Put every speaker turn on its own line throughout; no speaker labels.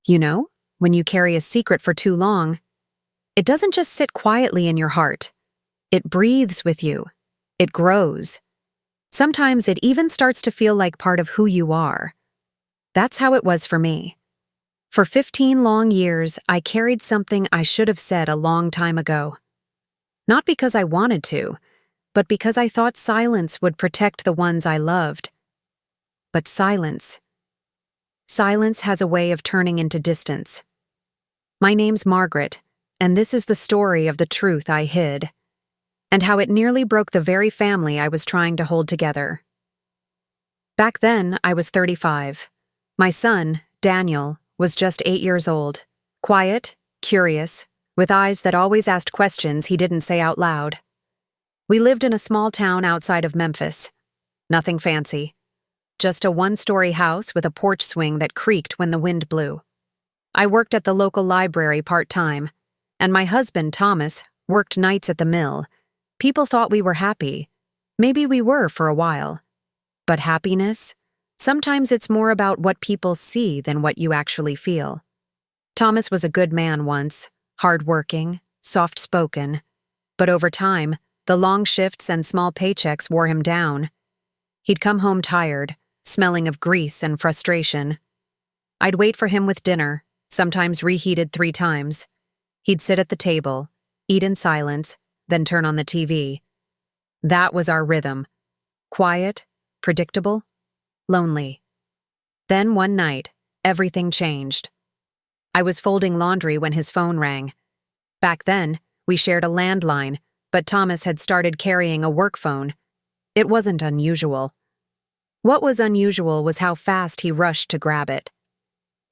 You know, when you carry a secret for too long, it doesn't just sit quietly in your heart. It breathes with you. It grows. Sometimes it even starts to feel like part of who you are. That's how it was for me. For 15 long years, I carried something I should have said a long time ago. Not because I wanted to, but because I thought silence would protect the ones I loved. But silence has a way of turning into distance. My name's Margaret, and this is the story of the truth I hid, and how it nearly broke the very family I was trying to hold together. Back then, I was 35. My son, Daniel, was just 8 years old, quiet, curious, with eyes that always asked questions he didn't say out loud. We lived in a small town outside of Memphis. Nothing fancy. Just a one-story house with a porch swing that creaked when the wind blew. I worked at the local library part-time, and my husband, Thomas, worked nights at the mill. People thought we were happy. Maybe we were for a while. But happiness? Sometimes it's more about what people see than what you actually feel. Thomas was a good man once, hard-working, soft-spoken. But over time, the long shifts and small paychecks wore him down. He'd come home tired, smelling of grease and frustration. I'd wait for him with dinner, sometimes reheated 3 times. He'd sit at the table, eat in silence, then turn on the TV. That was our rhythm. Quiet, predictable, lonely. Then one night, everything changed. I was folding laundry when his phone rang. Back then, we shared a landline, but Thomas had started carrying a work phone. It wasn't unusual. What was unusual was how fast he rushed to grab it.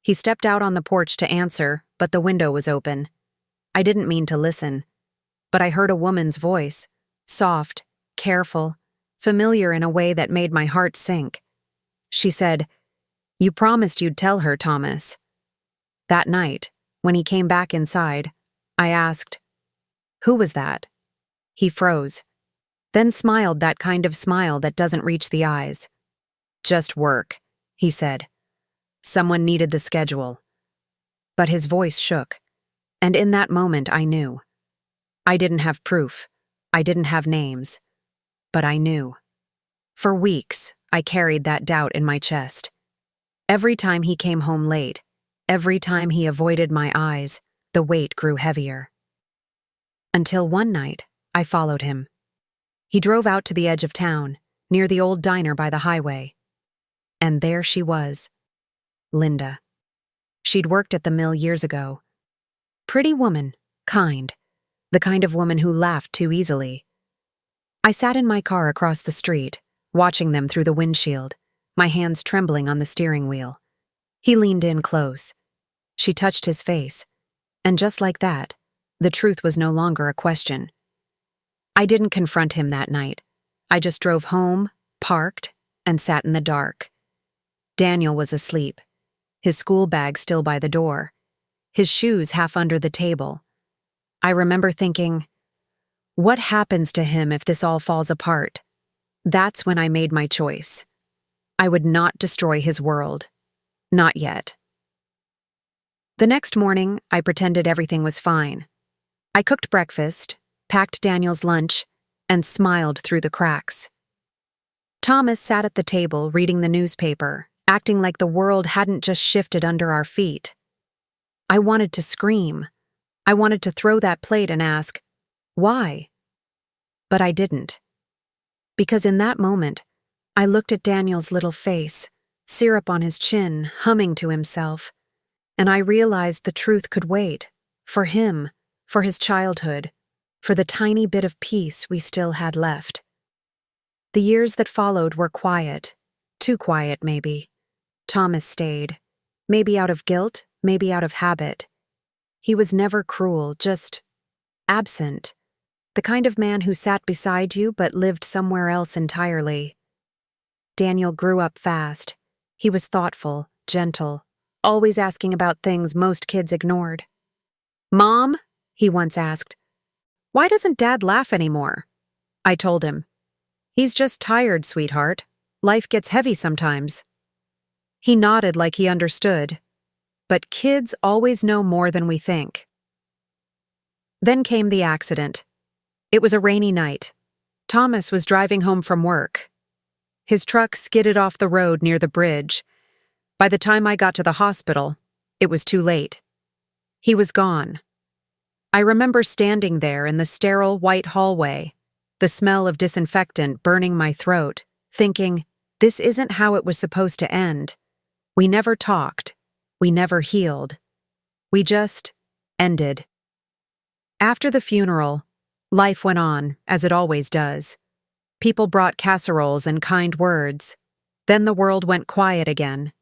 He stepped out on the porch to answer, but the window was open. I didn't mean to listen, but I heard a woman's voice, soft, careful, familiar in a way that made my heart sink. She said, "You promised you'd tell her, Thomas." That night, when he came back inside, I asked, "Who was that?" He froze, then smiled that kind of smile that doesn't reach the eyes. "Just work," he said. "Someone needed the schedule." But his voice shook, and in that moment I knew. I didn't have proof. I didn't have names. But I knew. For weeks, I carried that doubt in my chest. Every time he came home late, every time he avoided my eyes, the weight grew heavier. Until one night, I followed him. He drove out to the edge of town, near the old diner by the highway. And there she was, Linda. She'd worked at the mill years ago. Pretty woman, kind, the kind of woman who laughed too easily. I sat in my car across the street, watching them through the windshield, my hands trembling on the steering wheel. He leaned in close. She touched his face, and just like that, the truth was no longer a question. I didn't confront him that night. I just drove home, parked, and sat in the dark. Daniel was asleep, his school bag still by the door, his shoes half under the table. I remember thinking, what happens to him if this all falls apart? That's when I made my choice. I would not destroy his world. Not yet. The next morning, I pretended everything was fine. I cooked breakfast, packed Daniel's lunch, and smiled through the cracks. Thomas sat at the table reading the newspaper, acting like the world hadn't just shifted under our feet. I wanted to scream. I wanted to throw that plate and ask, why? But I didn't. Because in that moment, I looked at Daniel's little face, syrup on his chin, humming to himself, and I realized the truth could wait, for him, for his childhood, for the tiny bit of peace we still had left. The years that followed were quiet, too quiet maybe. Thomas stayed, maybe out of guilt, maybe out of habit. He was never cruel, just absent, the kind of man who sat beside you but lived somewhere else entirely. Daniel grew up fast. He was thoughtful, gentle, always asking about things most kids ignored. "Mom," he once asked, "why doesn't Dad laugh anymore?" I told him, "He's just tired, sweetheart. Life gets heavy sometimes." He nodded like he understood. but kids always know more than we think. Then came the accident. It was a rainy night. Thomas was driving home from work. His truck skidded off the road near the bridge. By the time I got to the hospital, it was too late. He was gone. I remember standing there in the sterile white hallway, the smell of disinfectant burning my throat, thinking, this isn't how it was supposed to end. We never talked. We never healed. We just ended. After the funeral, life went on, as it always does. People brought casseroles and kind words. Then the world went quiet again.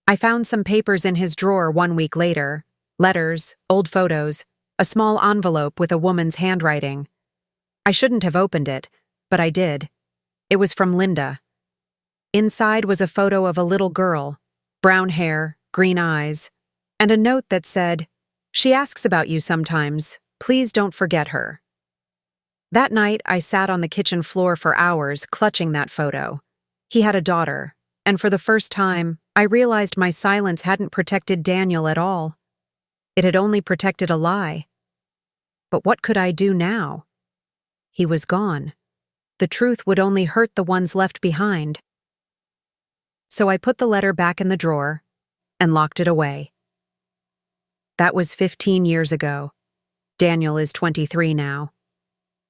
I found some papers in his drawer 1 week later, letters, old photos, a small envelope with a woman's handwriting. I shouldn't have opened it, but I did. It was from Linda. Inside was a photo of a little girl, brown hair, green eyes, and a note that said, "She asks about you sometimes. Please don't forget her." That night, I sat on the kitchen floor for hours clutching that photo. He had a daughter, and for the first time, I realized my silence hadn't protected Daniel at all. It had only protected a lie. But what could I do now? He was gone. The truth would only hurt the ones left behind. So I put the letter back in the drawer and locked it away. That was 15 years ago. Daniel is 23 now.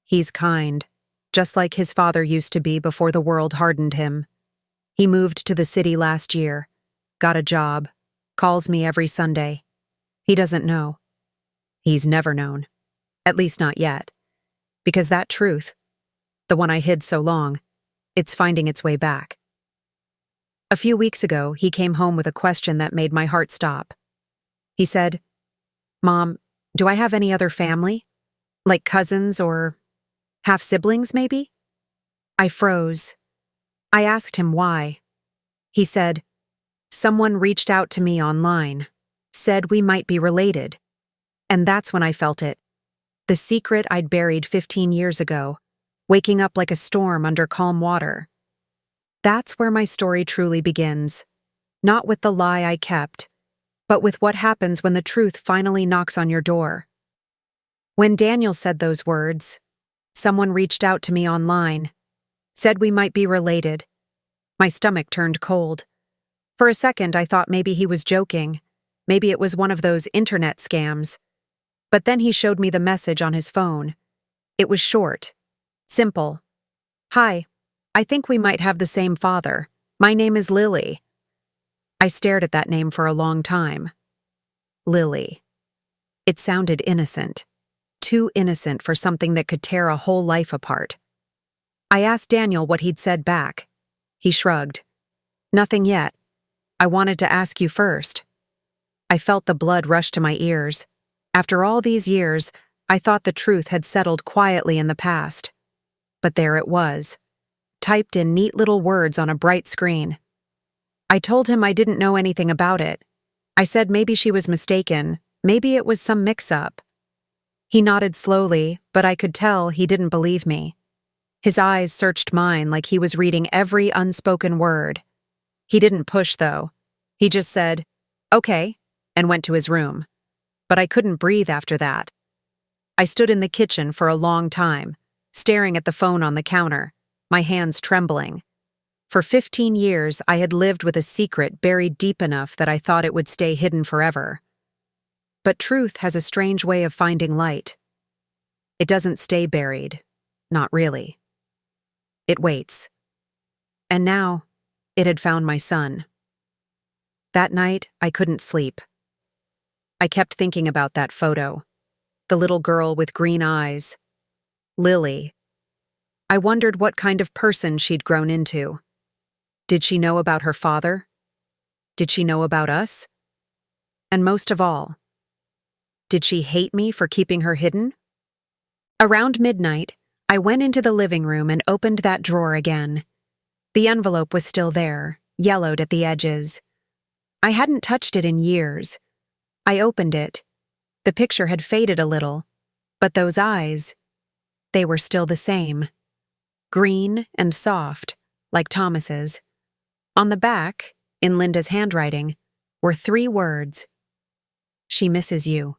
He's kind, just like his father used to be before the world hardened him. He moved to the city last year, got a job, calls me every Sunday. He doesn't know. He's never known. At least not yet. Because that truth, the one I hid so long, it's finding its way back. A few weeks ago, he came home with a question that made my heart stop. He said, "Mom, do I have any other family? Like cousins or half-siblings, maybe?" I froze. I asked him why. He said, "Someone reached out to me online, said we might be related." And that's when I felt it. The secret I'd buried 15 years ago, waking up like a storm under calm water. That's where my story truly begins. Not with the lie I kept, but with what happens when the truth finally knocks on your door. When Daniel said those words, "Someone reached out to me online, said we might be related," my stomach turned cold. For a second, I thought maybe he was joking. Maybe it was one of those internet scams. But then he showed me the message on his phone. It was short, simple. "Hi, I think we might have the same father. My name is Lily." I stared at that name for a long time. Lily. It sounded innocent. Too innocent for something that could tear a whole life apart. I asked Daniel what he'd said back. He shrugged. "Nothing yet. I wanted to ask you first." I felt the blood rush to my ears. After all these years, I thought the truth had settled quietly in the past. But there it was, typed in neat little words on a bright screen. I told him I didn't know anything about it. I said maybe she was mistaken, maybe it was some mix-up. He nodded slowly, but I could tell he didn't believe me. His eyes searched mine like he was reading every unspoken word. He didn't push, though. He just said, "Okay," and went to his room. But I couldn't breathe after that. I stood in the kitchen for a long time, staring at the phone on the counter, my hands trembling. For 15 years, I had lived with a secret buried deep enough that I thought it would stay hidden forever. But truth has a strange way of finding light. It doesn't stay buried. Not really. It waits. And now, it had found my son. That night, I couldn't sleep. I kept thinking about that photo. The little girl with green eyes. Lily. I wondered what kind of person she'd grown into. Did she know about her father? Did she know about us? And most of all, did she hate me for keeping her hidden? Around midnight, I went into the living room and opened that drawer again. The envelope was still there, yellowed at the edges. I hadn't touched it in years. I opened it. The picture had faded a little, but those eyes, they were still the same. Green and soft, like Thomas's. On the back, in Linda's handwriting, were 3 words. She misses you.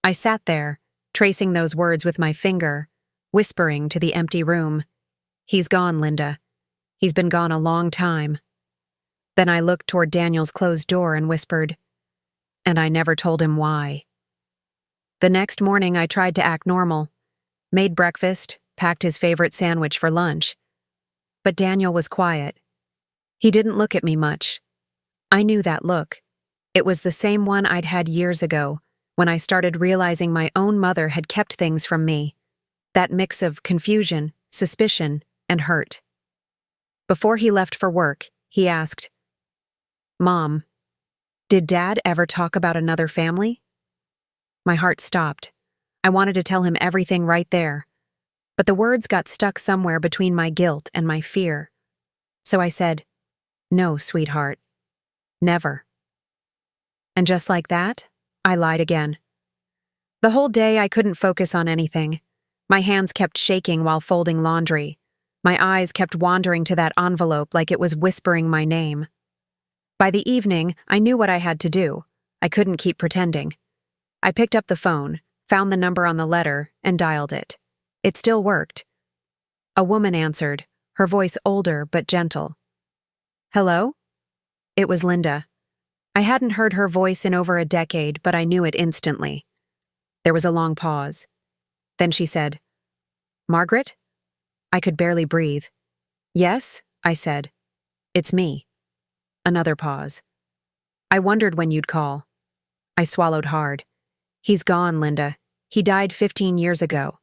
I sat there, tracing those words with my finger, whispering to the empty room. He's gone, Linda. He's been gone a long time. Then I looked toward Daniel's closed door and whispered, and I never told him why. The next morning I tried to act normal, made breakfast, packed his favorite sandwich for lunch. But Daniel was quiet. He didn't look at me much. I knew that look. It was the same one I'd had years ago, when I started realizing my own mother had kept things from me. That mix of confusion, suspicion, and hurt. Before he left for work, he asked, "Mom, did Dad ever talk about another family?" My heart stopped. I wanted to tell him everything right there, but the words got stuck somewhere between my guilt and my fear. So I said, "No, sweetheart. Never." And just like that, I lied again. The whole day I couldn't focus on anything. My hands kept shaking while folding laundry. My eyes kept wandering to that envelope like it was whispering my name. By the evening, I knew what I had to do. I couldn't keep pretending. I picked up the phone, found the number on the letter, and dialed it. It still worked. A woman answered, her voice older but gentle. "Hello?" It was Linda. I hadn't heard her voice in over a decade, but I knew it instantly. There was a long pause. Then she said, "Margaret?" I could barely breathe. "Yes," I said. "It's me." Another pause. "I wondered when you'd call." I swallowed hard. "He's gone, Linda. He died 15 years ago."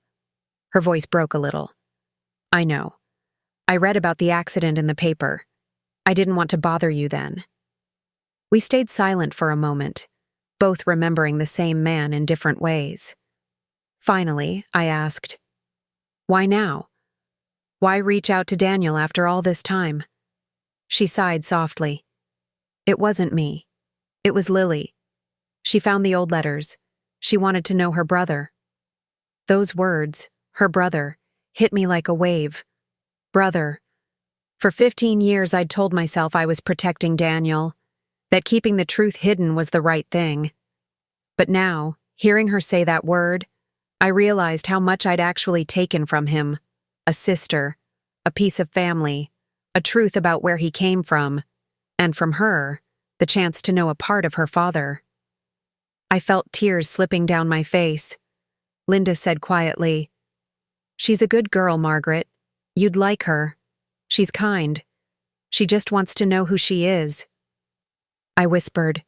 Her voice broke a little. "I know. I read about the accident in the paper. I didn't want to bother you then." We stayed silent for a moment, both remembering the same man in different ways. Finally, I asked, "Why now? Why reach out to Daniel after all this time?" She sighed softly. "It wasn't me. It was Lily. She found the old letters. She wanted to know her brother." Those words, her brother, hit me like a wave. Brother. For 15 years I'd told myself I was protecting Daniel, that keeping the truth hidden was the right thing. But now, hearing her say that word, I realized how much I'd actually taken from him. A sister, a piece of family, a truth about where he came from, and from her, the chance to know a part of her father. I felt tears slipping down my face. Linda said quietly, "She's a good girl, Margaret. You'd like her. She's kind. She just wants to know who she is." I whispered,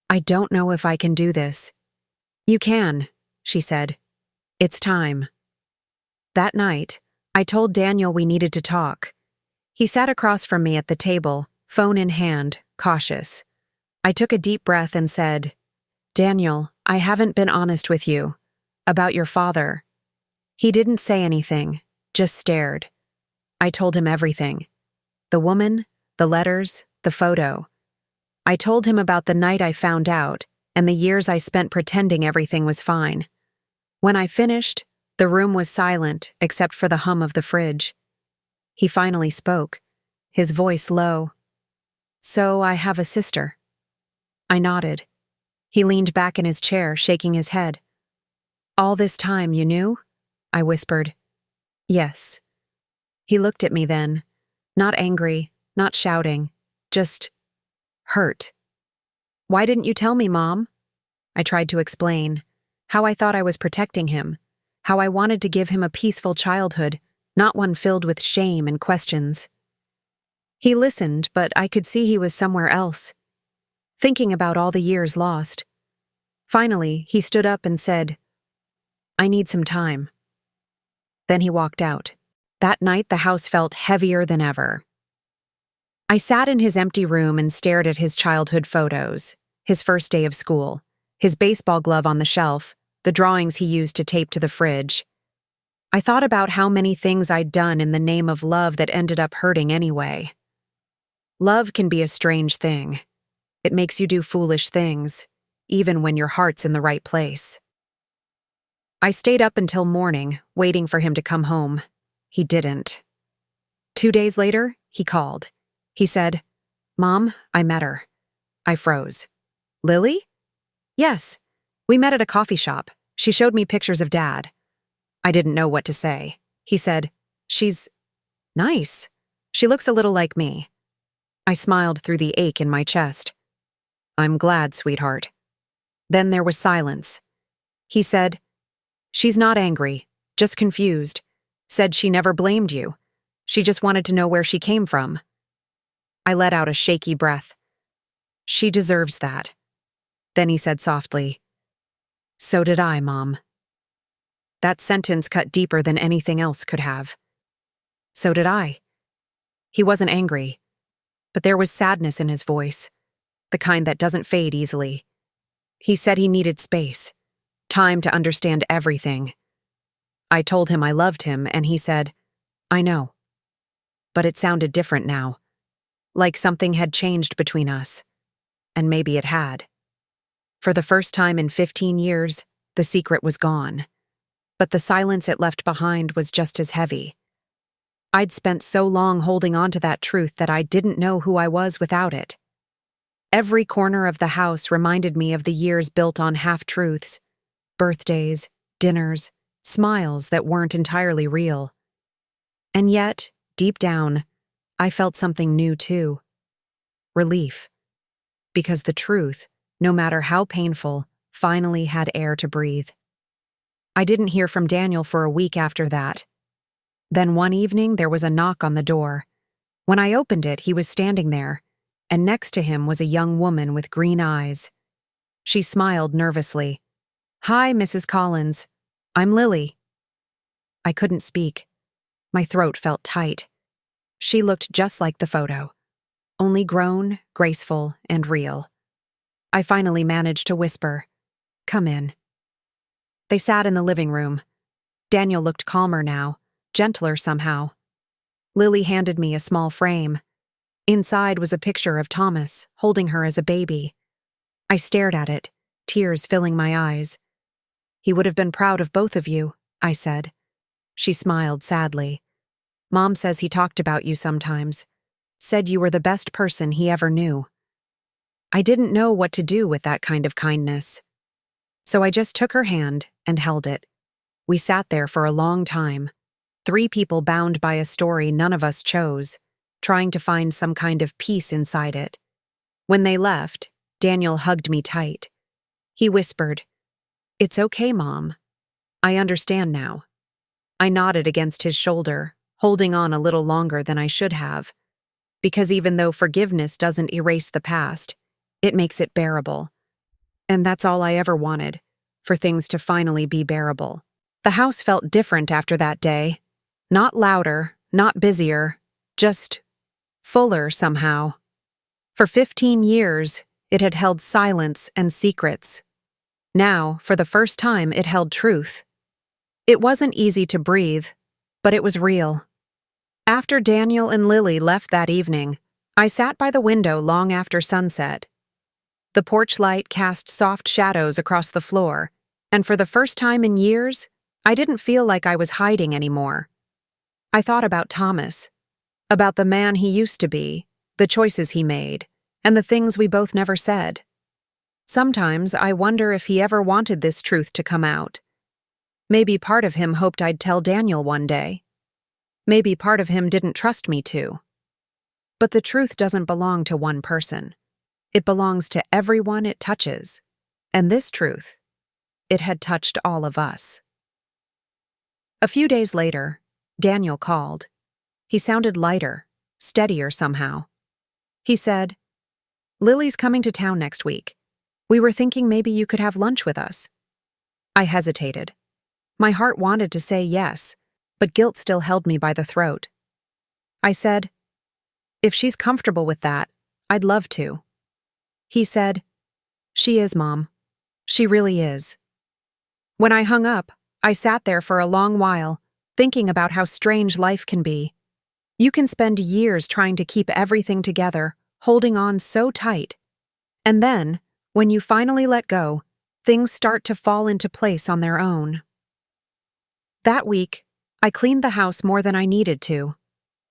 "I don't know if I can do this." "You can," she said. "It's time." That night, I told Daniel we needed to talk. He sat across from me at the table, phone in hand, cautious. I took a deep breath and said, "Daniel, I haven't been honest with you. About your father." He didn't say anything, just stared. I told him everything. The woman, the letters, the photo. I told him about the night I found out and the years I spent pretending everything was fine. When I finished, the room was silent except for the hum of the fridge. He finally spoke, his voice low. "So I have a sister." I nodded. He leaned back in his chair, shaking his head. "All this time you knew?" I whispered. "Yes." He looked at me then, not angry, not shouting, just hurt. "Why didn't you tell me, Mom?" I tried to explain how I thought I was protecting him, how I wanted to give him a peaceful childhood, not one filled with shame and questions. He listened, but I could see he was somewhere else, thinking about all the years lost. Finally, he stood up and said, "I need some time." Then he walked out. That night, the house felt heavier than ever. I sat in his empty room and stared at his childhood photos, his first day of school, his baseball glove on the shelf, the drawings he used to tape to the fridge. I thought about how many things I'd done in the name of love that ended up hurting anyway. Love can be a strange thing. It makes you do foolish things, even when your heart's in the right place. I stayed up until morning, waiting for him to come home. He didn't. 2 days later, he called. He said, "Mom, I met her. I froze. Lily? Yes. We met at a coffee shop. She showed me pictures of Dad. I didn't know what to say. He said, "She's nice. She looks a little like me." I smiled through the ache in my chest. "I'm glad, sweetheart." Then there was silence. He said, "She's not angry, just confused. Said she never blamed you. She just wanted to know where she came from." I let out a shaky breath. "She deserves that." Then he said softly, "So did I, Mom." That sentence cut deeper than anything else could have. So did I. He wasn't angry, but there was sadness in his voice, the kind that doesn't fade easily. He said he needed space, time to understand everything. I told him I loved him, and he said, "I know." But it sounded different now, like something had changed between us. And maybe it had. For the first time in 15 years, the secret was gone. But the silence it left behind was just as heavy. I'd spent so long holding on to that truth that I didn't know who I was without it. Every corner of the house reminded me of the years built on half-truths, birthdays, dinners, smiles that weren't entirely real. And yet, deep down, I felt something new too. Relief. Because the truth, no matter how painful, finally had air to breathe. I didn't hear from Daniel for a week after that. Then one evening there was a knock on the door. When I opened it, he was standing there, and next to him was a young woman with green eyes. She smiled nervously. "Hi, Mrs. Collins. I'm Lily." I couldn't speak. My throat felt tight. She looked just like the photo, only grown, graceful, and real. I finally managed to whisper, "Come in." They sat in the living room. Daniel looked calmer now, gentler somehow. Lily handed me a small frame. Inside was a picture of Thomas, holding her as a baby. I stared at it, tears filling my eyes. "He would have been proud of both of you," I said. She smiled sadly. "Mom says he talked about you sometimes. Said you were the best person he ever knew." I didn't know what to do with that kind of kindness. So I just took her hand and held it. We sat there for a long time, 3 people bound by a story none of us chose, trying to find some kind of peace inside it. When they left, Daniel hugged me tight. He whispered, "It's okay, Mom. I understand now." I nodded against his shoulder, holding on a little longer than I should have. Because even though forgiveness doesn't erase the past, it makes it bearable. And that's all I ever wanted, for things to finally be bearable. The house felt different after that day. Not louder, not busier, just fuller somehow. For 15 years, it had held silence and secrets. Now, for the first time, it held truth. It wasn't easy to breathe, but it was real. After Daniel and Lily left that evening, I sat by the window long after sunset. The porch light cast soft shadows across the floor, and for the first time in years, I didn't feel like I was hiding anymore. I thought about Thomas, about the man he used to be, the choices he made, and the things we both never said. Sometimes I wonder if he ever wanted this truth to come out. Maybe part of him hoped I'd tell Daniel one day. Maybe part of him didn't trust me to. But the truth doesn't belong to one person. It belongs to everyone it touches. And this truth, it had touched all of us. A few days later, Daniel called. He sounded lighter, steadier somehow. He said, "Lily's coming to town next week. We were thinking maybe you could have lunch with us." I hesitated. My heart wanted to say yes, but guilt still held me by the throat. I said, "If she's comfortable with that, I'd love to." He said, "She is, Mom. She really is." When I hung up, I sat there for a long while, thinking about how strange life can be. You can spend years trying to keep everything together, holding on so tight. And then, when you finally let go, things start to fall into place on their own. That week, I cleaned the house more than I needed to,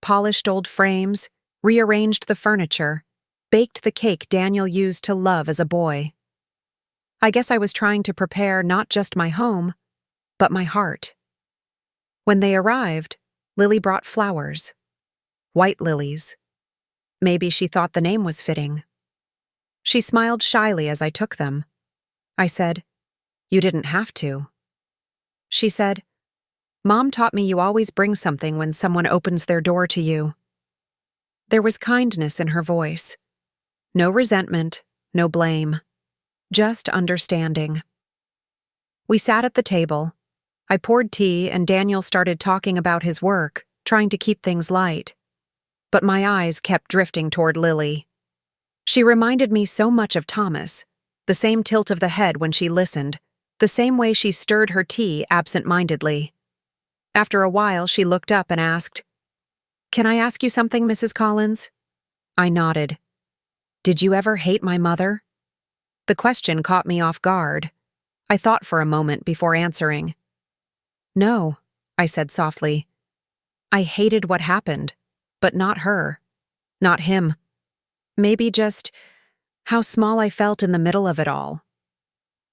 polished old frames, rearranged the furniture, baked the cake Daniel used to love as a boy. I guess I was trying to prepare not just my home, but my heart. When they arrived, Lily brought flowers. White lilies. Maybe she thought the name was fitting. She smiled shyly as I took them. I said, "You didn't have to." She said, "Mom taught me you always bring something when someone opens their door to you." There was kindness in her voice. No resentment, no blame. Just understanding. We sat at the table. I poured tea and Daniel started talking about his work, trying to keep things light. But my eyes kept drifting toward Lily. She reminded me so much of Thomas, the same tilt of the head when she listened, the same way she stirred her tea absent-mindedly. After a while, she looked up and asked, "Can I ask you something, Mrs. Collins?" I nodded. "Did you ever hate my mother?" The question caught me off guard. I thought for a moment before answering. "No," I said softly. "I hated what happened, but not her. Not him. Maybe just how small I felt in the middle of it all."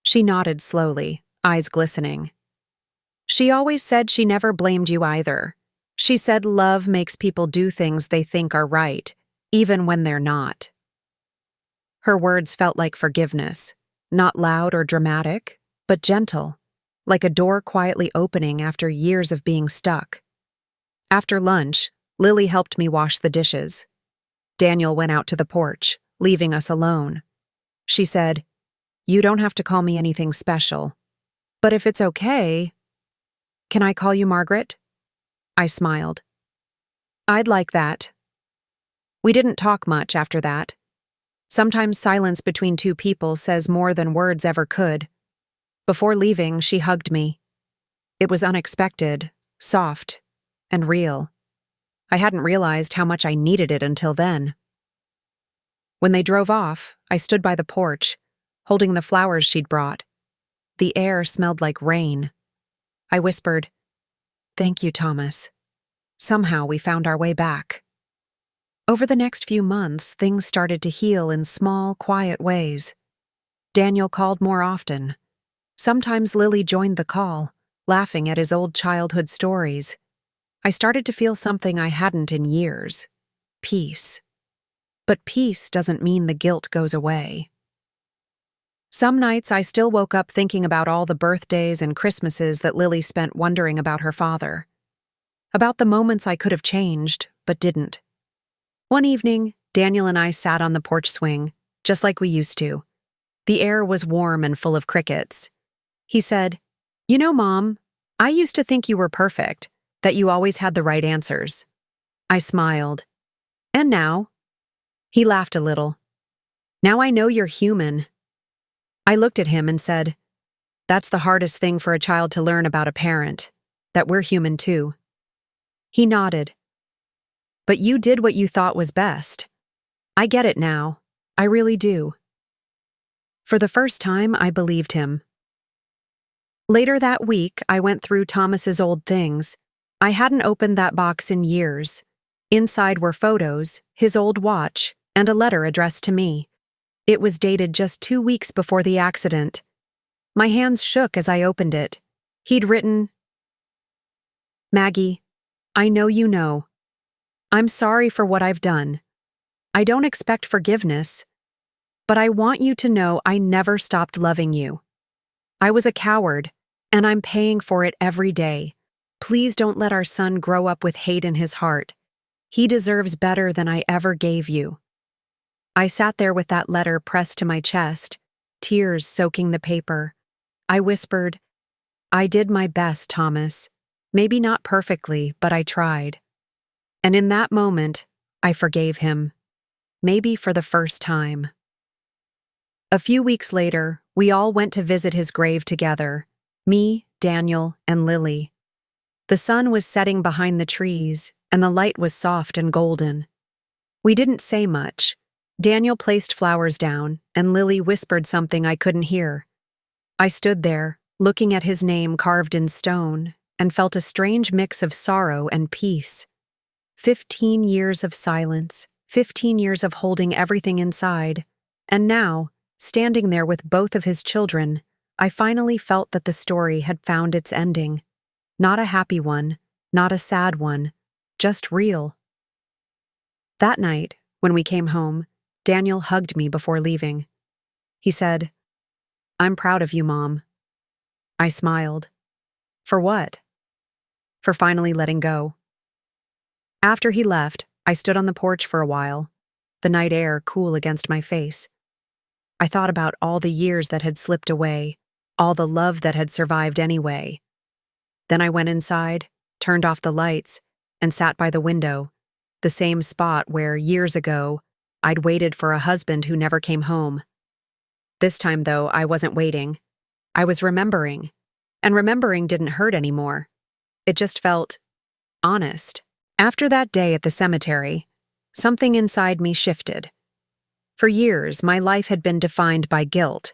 She nodded slowly, eyes glistening. "She always said she never blamed you either. She said love makes people do things they think are right, even when they're not." Her words felt like forgiveness, not loud or dramatic, but gentle, like a door quietly opening after years of being stuck. After lunch, Lily helped me wash the dishes. Daniel went out to the porch, leaving us alone. She said, "You don't have to call me anything special. But if it's okay, can I call you Margaret?" I smiled. "I'd like that." We didn't talk much after that. Sometimes silence between two people says more than words ever could. Before leaving, she hugged me. It was unexpected, soft, and real. I hadn't realized how much I needed it until then. When they drove off, I stood by the porch, holding the flowers she'd brought. The air smelled like rain. I whispered, "Thank you, Thomas." Somehow we found our way back. Over the next few months, things started to heal in small, quiet ways. Daniel called more often. Sometimes Lily joined the call, laughing at his old childhood stories. I started to feel something I hadn't in years. Peace. But peace doesn't mean the guilt goes away. Some nights I still woke up thinking about all the birthdays and Christmases that Lily spent wondering about her father. About the moments I could have changed, but didn't. One evening, Daniel and I sat on the porch swing, just like we used to. The air was warm and full of crickets. He said, "You know, Mom, I used to think you were perfect, that you always had the right answers." I smiled. "And now?" He laughed a little. "Now I know you're human." I looked at him and said, "That's the hardest thing for a child to learn about a parent, that we're human too." He nodded. "But you did what you thought was best. I get it now. I really do." For the first time, I believed him. Later that week, I went through Thomas's old things. I hadn't opened that box in years. Inside were photos, his old watch, and a letter addressed to me. It was dated just 2 weeks before the accident. My hands shook as I opened it. He'd written, "Maggie, I know you know. I'm sorry for what I've done. I don't expect forgiveness, but I want you to know I never stopped loving you. I was a coward, and I'm paying for it every day. Please don't let our son grow up with hate in his heart. He deserves better than I ever gave you." I sat there with that letter pressed to my chest, tears soaking the paper. I whispered, "I did my best, Thomas. Maybe not perfectly, but I tried." And in that moment, I forgave him. Maybe for the first time. A few weeks later, we all went to visit his grave together. Me, Daniel, and Lily. The sun was setting behind the trees, and the light was soft and golden. We didn't say much. Daniel placed flowers down, and Lily whispered something I couldn't hear. I stood there, looking at his name carved in stone, and felt a strange mix of sorrow and peace. 15 years of silence, 15 years of holding everything inside, and now, standing there with both of his children, I finally felt that the story had found its ending. Not a happy one, not a sad one, just real. That night, when we came home, Daniel hugged me before leaving. He said, "I'm proud of you, Mom." I smiled. For what? For finally letting go. After he left, I stood on the porch for a while, the night air cool against my face. I thought about all the years that had slipped away, all the love that had survived anyway. Then I went inside, turned off the lights, and sat by the window, the same spot where, years ago, I'd waited for a husband who never came home. This time, though, I wasn't waiting. I was remembering, and remembering didn't hurt anymore. It just felt honest. After that day at the cemetery, something inside me shifted. For years, my life had been defined by guilt,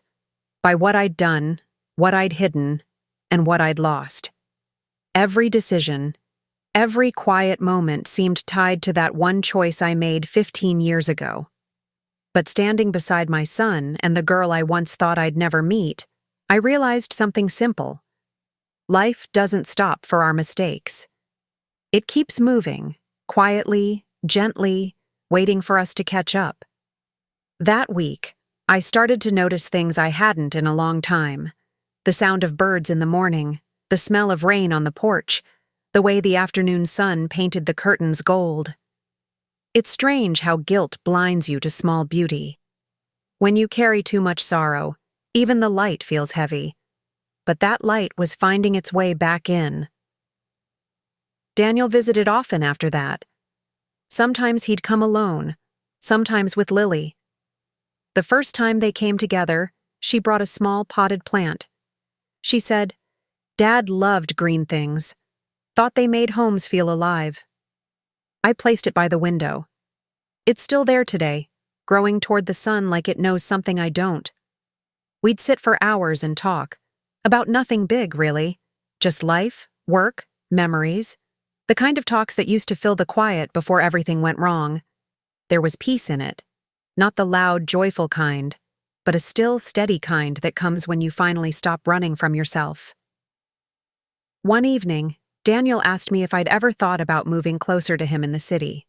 by what I'd done, what I'd hidden, and what I'd lost. Every decision, every quiet moment seemed tied to that one choice I made 15 years ago. But standing beside my son and the girl I once thought I'd never meet, I realized something simple. Life doesn't stop for our mistakes. It keeps moving, quietly, gently, waiting for us to catch up. That week, I started to notice things I hadn't in a long time. The sound of birds in the morning, the smell of rain on the porch, the way the afternoon sun painted the curtains gold. It's strange how guilt blinds you to small beauty. When you carry too much sorrow, even the light feels heavy. But that light was finding its way back in. Daniel visited often after that. Sometimes he'd come alone, sometimes with Lily. The first time they came together, she brought a small potted plant. She said, "Dad loved green things, thought they made homes feel alive." I placed it by the window. It's still there today, growing toward the sun like it knows something I don't. We'd sit for hours and talk, about nothing big, really, just life, work, memories, the kind of talks that used to fill the quiet before everything went wrong. There was peace in it, not the loud, joyful kind, but a still, steady kind that comes when you finally stop running from yourself. One evening, Daniel asked me if I'd ever thought about moving closer to him in the city.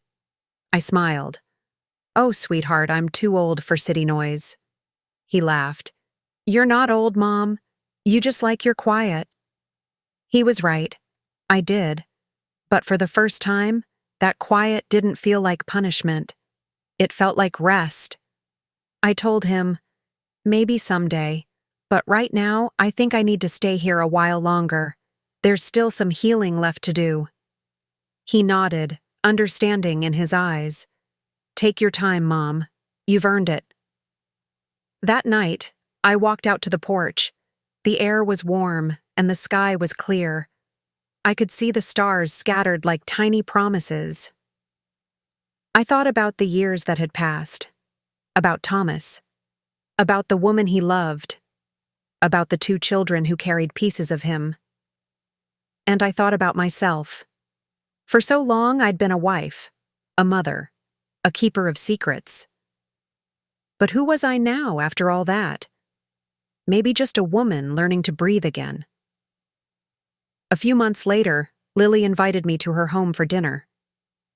I smiled. "Oh, sweetheart, I'm too old for city noise." He laughed. "You're not old, Mom. You just like your quiet." He was right. I did. But for the first time, that quiet didn't feel like punishment. It felt like rest. I told him, "Maybe someday, but right now I think I need to stay here a while longer. There's still some healing left to do." He nodded, understanding in his eyes. "Take your time, Mom. You've earned it." That night, I walked out to the porch. The air was warm, and the sky was clear. I could see the stars scattered like tiny promises. I thought about the years that had passed, about Thomas, about the woman he loved, about the 2 children who carried pieces of him. And I thought about myself. For so long, I'd been a wife, a mother, a keeper of secrets. But who was I now after all that? Maybe just a woman learning to breathe again. A few months later, Lily invited me to her home for dinner.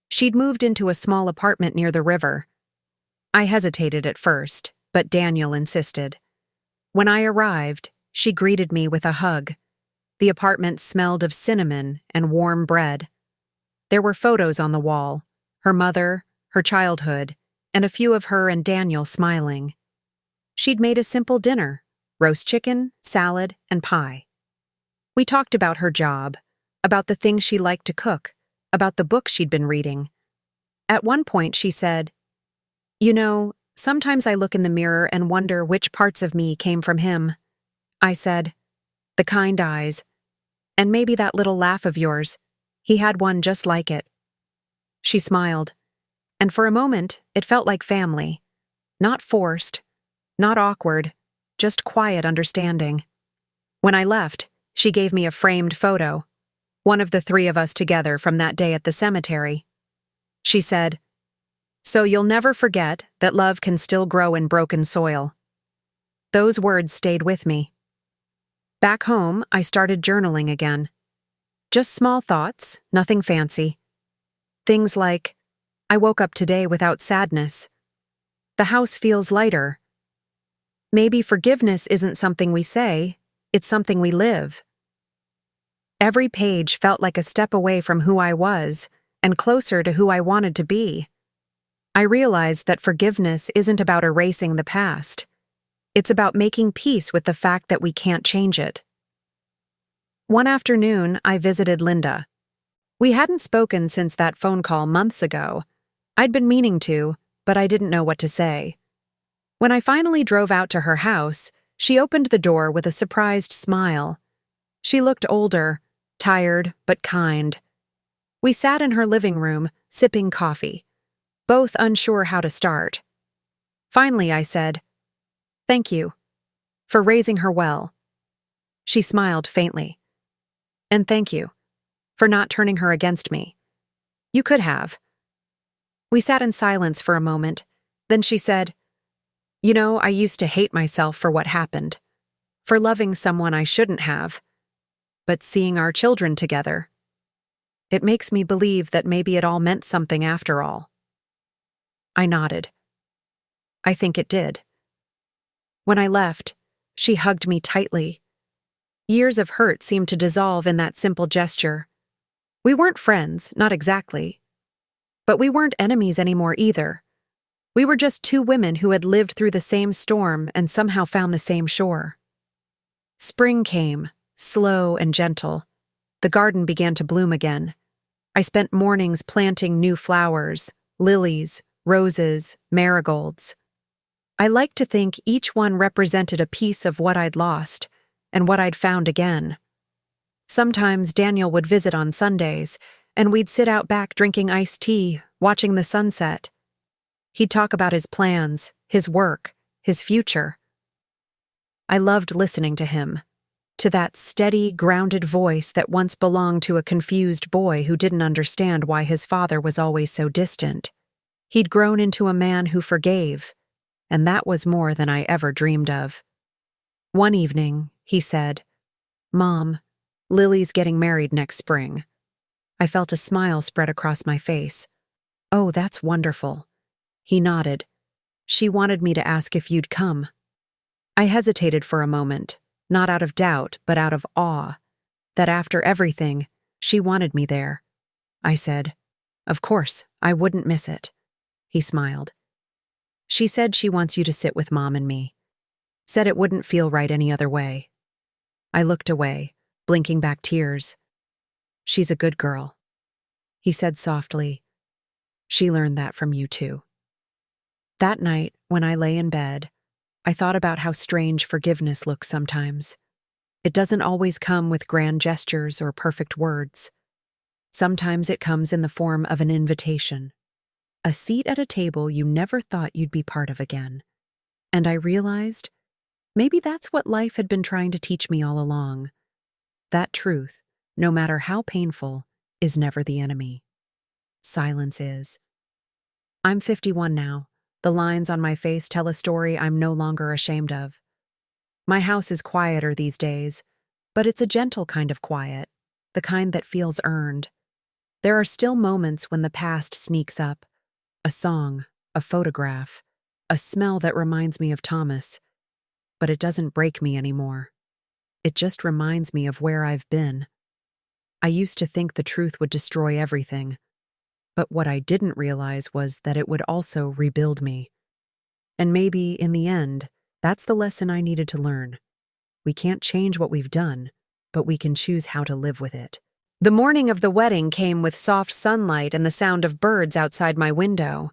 She'd moved into a small apartment near the river. I hesitated at first, but Daniel insisted. When I arrived, she greeted me with a hug. The apartment smelled of cinnamon and warm bread. There were photos on the wall, her mother, her childhood, and a few of her and Daniel smiling. She'd made a simple dinner, roast chicken, salad, and pie. We talked about her job, about the things she liked to cook, about the books she'd been reading. At one point she said, "You know, sometimes I look in the mirror and wonder which parts of me came from him." I said, "The kind eyes. And maybe that little laugh of yours. He had one just like it." She smiled, and for a moment it felt like family. Not forced, not awkward, just quiet understanding. When I left, she gave me a framed photo, one of the 3 of us together from that day at the cemetery. She said, So you'll never forget that love can still grow in broken soil. Those words stayed with me. Back home, I started journaling again. Just small thoughts, nothing fancy. Things like, I woke up today without sadness. The house feels lighter. Maybe forgiveness isn't something we say, it's something we live. Every page felt like a step away from who I was and closer to who I wanted to be. I realized that forgiveness isn't about erasing the past. It's about making peace with the fact that we can't change it. One afternoon, I visited Linda. We hadn't spoken since that phone call months ago. I'd been meaning to, but I didn't know what to say. When I finally drove out to her house, she opened the door with a surprised smile. She looked older, tired, but kind. We sat in her living room, sipping coffee, both unsure how to start. Finally, I said, "Thank you for raising her well." She smiled faintly. "And thank you for not turning her against me. You could have." We sat in silence for a moment. Then she said, "You know, I used to hate myself for what happened, for loving someone I shouldn't have. But seeing our children together, it makes me believe that maybe it all meant something after all." I nodded. I think it did. When I left, she hugged me tightly. Years of hurt seemed to dissolve in that simple gesture. We weren't friends, not exactly. But we weren't enemies anymore either. We were just two women who had lived through the same storm and somehow found the same shore. Spring came, slow and gentle. The garden began to bloom again. I spent mornings planting new flowers, lilies, roses, marigolds. I liked to think each one represented a piece of what I'd lost and what I'd found again. Sometimes Daniel would visit on Sundays, and we'd sit out back drinking iced tea, watching the sunset. He'd talk about his plans, his work, his future. I loved listening to him, to that steady, grounded voice that once belonged to a confused boy who didn't understand why his father was always so distant. He'd grown into a man who forgave, and that was more than I ever dreamed of. One evening, he said, "Mom, Lily's getting married next spring." I felt a smile spread across my face. "Oh, that's wonderful." He nodded. "She wanted me to ask if you'd come." I hesitated for a moment, not out of doubt, but out of awe, that after everything, she wanted me there. I said, "Of course, I wouldn't miss it." He smiled. "She said she wants you to sit with Mom and me. Said it wouldn't feel right any other way." I looked away, blinking back tears. "She's a good girl." He said softly, "She learned that from you too." That night, when I lay in bed, I thought about how strange forgiveness looks sometimes. It doesn't always come with grand gestures or perfect words. Sometimes it comes in the form of an invitation, a seat at a table you never thought you'd be part of again. And I realized, maybe that's what life had been trying to teach me all along. That truth, no matter how painful, is never the enemy. Silence is. I'm 51 now. The lines on my face tell a story I'm no longer ashamed of. My house is quieter these days, but it's a gentle kind of quiet, the kind that feels earned. There are still moments when the past sneaks up. A song, a photograph, a smell that reminds me of Thomas. But it doesn't break me anymore. It just reminds me of where I've been. I used to think the truth would destroy everything. But what I didn't realize was that it would also rebuild me. And maybe, in the end, that's the lesson I needed to learn. We can't change what we've done, but we can choose how to live with it. The morning of the wedding came with soft sunlight and the sound of birds outside my window.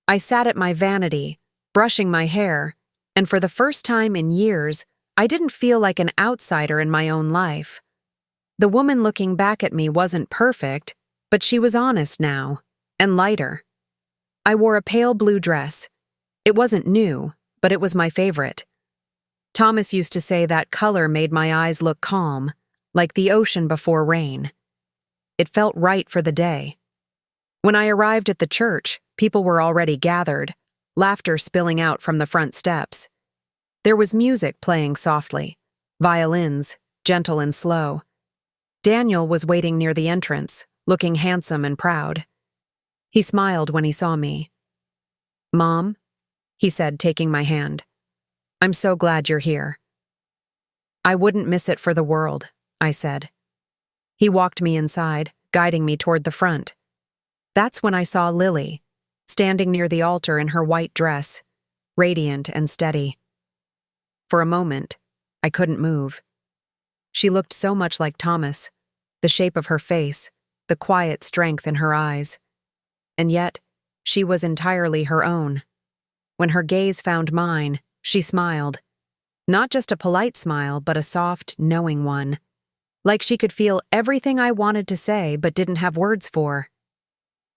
I sat at my vanity, brushing my hair, and for the first time in years, I didn't feel like an outsider in my own life. The woman looking back at me wasn't perfect, but she was honest now, and lighter. I wore a pale blue dress. It wasn't new, but it was my favorite. Thomas used to say that color made my eyes look calm, like the ocean before rain. It felt right for the day. When I arrived at the church, People were already gathered, laughter spilling out from the front steps. There was music playing softly, violins, gentle and slow. Daniel was waiting near the entrance, looking handsome and proud. He smiled when he saw me. "Mom," he said, taking my hand. "I'm so glad you're here." "I wouldn't miss it for the world," I said. He walked me inside, guiding me toward the front. That's when I saw Lily, standing near the altar in her white dress, radiant and steady. For a moment, I couldn't move. She looked so much like Thomas, the shape of her face, the quiet strength in her eyes. And yet, she was entirely her own. When her gaze found mine, she smiled. Not just a polite smile, but a soft, knowing one. Like she could feel everything I wanted to say but didn't have words for.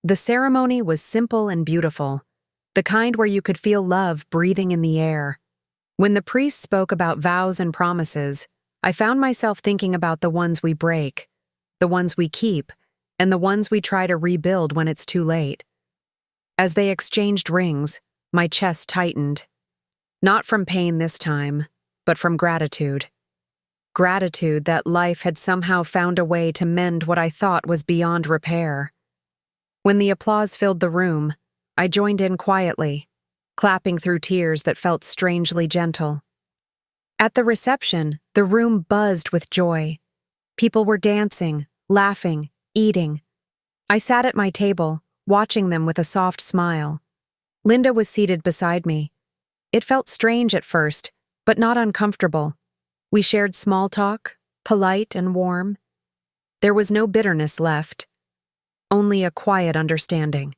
The ceremony was simple and beautiful, the kind where you could feel love breathing in the air. When the priest spoke about vows and promises, I found myself thinking about the ones we break, the ones we keep, and the ones we try to rebuild when it's too late. As they exchanged rings, my chest tightened. Not from pain this time, but from gratitude. Gratitude that life had somehow found a way to mend what I thought was beyond repair. When the applause filled the room, I joined in quietly, clapping through tears that felt strangely gentle. At the reception, the room buzzed with joy. People were dancing, laughing, eating. I sat at my table, watching them with a soft smile. Linda was seated beside me. It felt strange at first, but not uncomfortable. We shared small talk, polite and warm. There was no bitterness left, only a quiet understanding.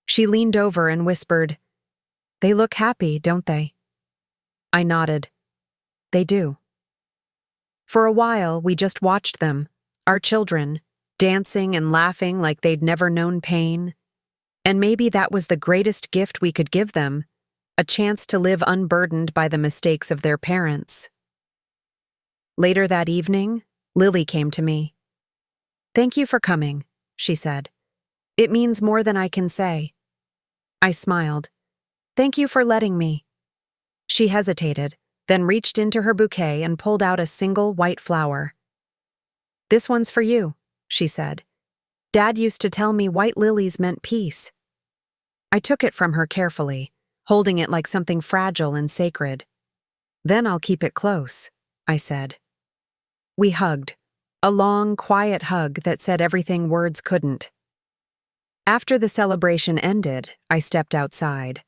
She leaned over and whispered, "They look happy, don't they?" I nodded. "They do." For a while, we just watched them, our children, dancing and laughing like they'd never known pain. And maybe that was the greatest gift we could give them, a chance to live unburdened by the mistakes of their parents. Later that evening, Lily came to me. "Thank you for coming," she said. "It means more than I can say." I smiled. "Thank you for letting me." She hesitated, then reached into her bouquet and pulled out a single white flower. "This one's for you," she said. "Dad used to tell me white lilies meant peace." I took it from her carefully, holding it like something fragile and sacred. "Then I'll keep it close," I said. We hugged, a long, quiet hug that said everything words couldn't. After the celebration ended, I stepped outside.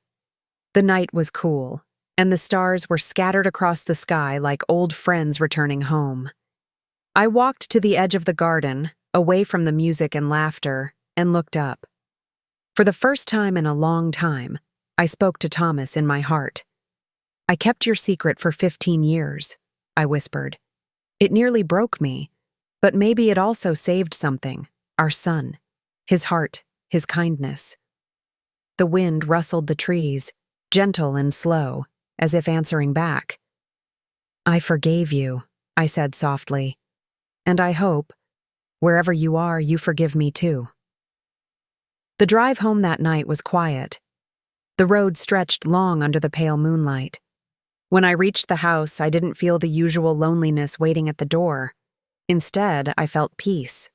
The night was cool, and the stars were scattered across the sky like old friends returning home. I walked to the edge of the garden, away from the music and laughter, and looked up. For the first time in a long time, I spoke to Thomas in my heart. "I kept your secret for 15 years, I whispered. "It nearly broke me, but maybe it also saved something, our son, his heart, his kindness." The wind rustled the trees, gentle and slow, as if answering back. "I forgave you," I said softly. "And I hope, wherever you are, you forgive me too." The drive home that night was quiet. The road stretched long under the pale moonlight. When I reached the house, I didn't feel the usual loneliness waiting at the door. Instead, I felt peace.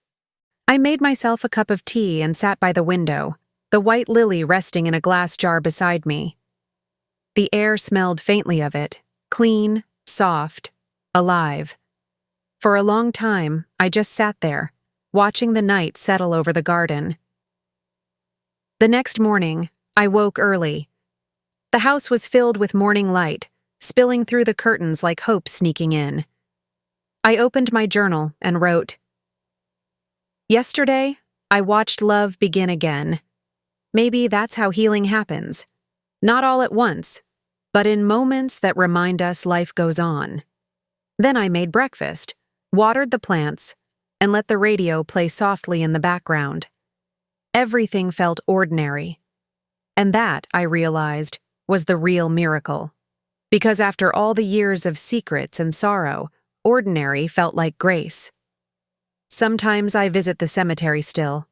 I made myself a cup of tea and sat by the window, the white lily resting in a glass jar beside me. The air smelled faintly of it, clean, soft, alive. For a long time, I just sat there, watching the night settle over the garden. The next morning, I woke early. The house was filled with morning light, spilling through the curtains like hope sneaking in. I opened my journal and wrote, "Yesterday, I watched love begin again. Maybe that's how healing happens. Not all at once, but in moments that remind us life goes on." Then I made breakfast, watered the plants, and let the radio play softly in the background. Everything felt ordinary. And that, I realized, was the real miracle. Because after all the years of secrets and sorrow, ordinary felt like grace. Sometimes I visit the cemetery still.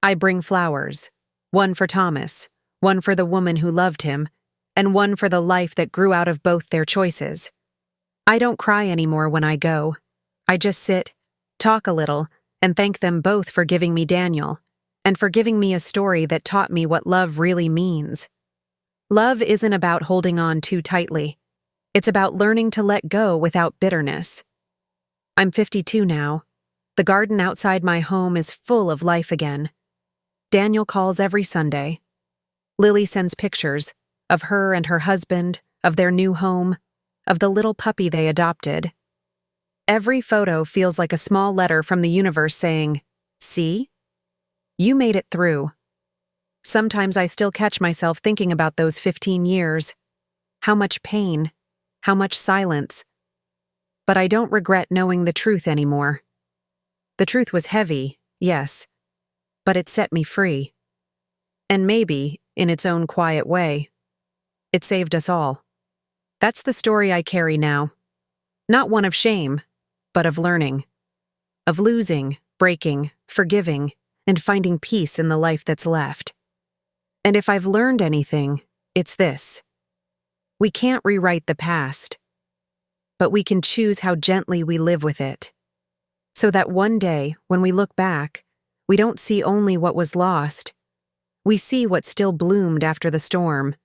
I bring flowers, one for Thomas, one for the woman who loved him, and one for the life that grew out of both their choices. I don't cry anymore when I go. I just sit, talk a little, and thank them both for giving me Daniel, and for giving me a story that taught me what love really means. Love isn't about holding on too tightly. It's about learning to let go without bitterness. I'm 52 now. The garden outside my home is full of life again. Daniel calls every Sunday. Lily sends pictures of her and her husband, of their new home, of the little puppy they adopted. Every photo feels like a small letter from the universe saying, "See? You made it through." Sometimes I still catch myself thinking about those 15 years. How much pain, how much silence. But I don't regret knowing the truth anymore. The truth was heavy, yes, but it set me free. And maybe, in its own quiet way, it saved us all. That's the story I carry now. Not one of shame, but of learning. Of losing, breaking, forgiving, and finding peace in the life that's left. And if I've learned anything, it's this. We can't rewrite the past, but we can choose how gently we live with it. So that one day, when we look back, we don't see only what was lost. We see what still bloomed after the storm.